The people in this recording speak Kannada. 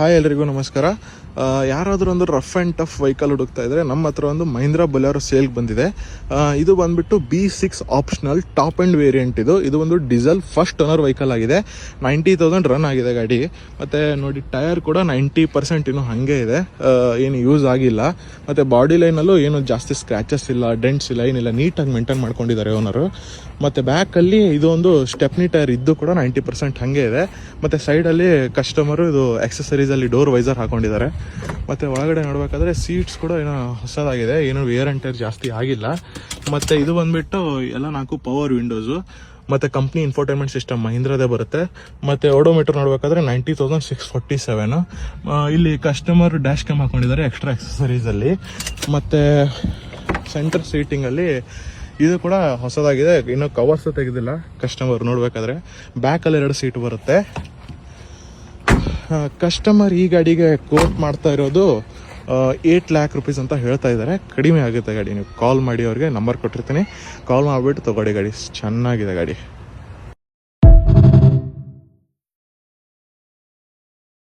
ಹಾಯ್ ಎಲ್ರಿಗೂ ನಮಸ್ಕಾರ. ಯಾರಾದರೂ ಒಂದು ರಫ್ ಆ್ಯಂಡ್ ಟಫ್ ವೆಹಿಕಲ್ ಹುಡುಕ್ತಾ ಇದ್ದರೆ ನಮ್ಮ ಹತ್ರ ಒಂದು ಮಹೀಂದ್ರಾ ಬೊಲೆರೋ ಸೇಲ್ಗೆ ಬಂದಿದೆ. ಇದು ಬಂದುಬಿಟ್ಟು B6 optional top end variant. ಇದು ಒಂದು ಡೀಸೆಲ್ ಫಸ್ಟ್ ಓನರ್ ವೆಹಿಕಲ್ ಆಗಿದೆ. 90,000 ರನ್ ಆಗಿದೆ ಗಾಡಿ. ಮತ್ತು ನೋಡಿ ಟೈರ್ ಕೂಡ 90% ಇನ್ನೂ ಹಾಗೆ ಇದೆ, ಏನು ಯೂಸ್ ಆಗಿಲ್ಲ. ಮತ್ತು ಬಾಡಿ ಲೈನಲ್ಲೂ ಏನು ಜಾಸ್ತಿ ಸ್ಕ್ರ್ಯಾಚಸ್ ಇಲ್ಲ, ಡೆಂಟ್ಸ್ ಇಲ್ಲ, ಏನಿಲ್ಲ, ನೀಟಾಗಿ ಮೇಂಟೈನ್ ಮಾಡ್ಕೊಂಡಿದ್ದಾರೆ ಓನರು. ಮತ್ತು ಬ್ಯಾಕಲ್ಲಿ ಇದು ಒಂದು ಸ್ಟೆಪ್ನಿ ಟೈರ್ ಇದ್ದು ಕೂಡ 90% ಹಾಗೆ ಇದೆ. ಮತ್ತು ಸೈಡಲ್ಲಿ ಕಸ್ಟಮರು ಇದು ಆಕ್ಸೆಸರೀಸಲ್ಲಿ ಡೋರ್ ವೈಸರ್ ಹಾಕೊಂಡಿದ್ದಾರೆ. ಮತ್ತು ಒಳಗಡೆ ನೋಡಬೇಕಾದ್ರೆ ಸೀಟ್ಸ್ ಕೂಡ ಏನೋ ಹೊಸದಾಗಿದೆ, ಏನು ವೇರ್ ಆ್ಯಂಡ್ ಟೈರ್ ಜಾಸ್ತಿ ಆಗಿಲ್ಲ. ಮತ್ತು ಇದು ಬಂದುಬಿಟ್ಟು ಎಲ್ಲ 4 ಪವರ್ ವಿಂಡೋಸು. ಮತ್ತು ಕಂಪ್ನಿ ಇನ್ಫೋಟೈನ್ಮೆಂಟ್ ಸಿಸ್ಟಮ್ ಮಹೀಂದ್ರದೇ ಬರುತ್ತೆ. ಮತ್ತು ಓಡೋಮೀಟರ್ ನೋಡಬೇಕಾದ್ರೆ 90,647. ಇಲ್ಲಿ ಕಸ್ಟಮರ್ ಡ್ಯಾಶ್ ಕ್ಯಾಮ್ ಹಾಕೊಂಡಿದ್ದಾರೆ ಎಕ್ಸ್ಟ್ರಾ ಆಕ್ಸೆಸರೀಸಲ್ಲಿ. ಮತ್ತು ಸೆಂಟರ್ ಸೀಟಿಂಗಲ್ಲಿ ಇದು ಕೂಡ ಹೊಸದಾಗಿದೆ, ಇನ್ನೂ ಕವರ್ಸ್ ತೆಗೆದಿಲ್ಲ ಕಸ್ಟಮರ್ ನೋಡಬೇಕಾದ್ರೆ. ಬ್ಯಾಕಲ್ಲಿ 2 ಸೀಟ್ ಬರುತ್ತೆ. ಕಸ್ಟಮರ್ ಈ ಗಾಡಿಗೆ ಕೋಟ್ ಮಾಡ್ತಾ ಇರೋದು 8 lakh rupees ಅಂತ ಹೇಳ್ತಾ ಇದ್ದಾರೆ. ಕಡಿಮೆ ಆಗುತ್ತೆ ಗಾಡಿ. ನೀವು ಕಾಲ್ ಮಾಡಿ, ಅವ್ರಿಗೆ ನಂಬರ್ ಕೊಟ್ಟಿರ್ತೀನಿ, ಕಾಲ್ ಮಾಡಿಬಿಟ್ಟು ತೊಗೊಳ್ಳಿ ಗಾಡಿ. ಚೆನ್ನಾಗಿದೆ ಗಾಡಿ.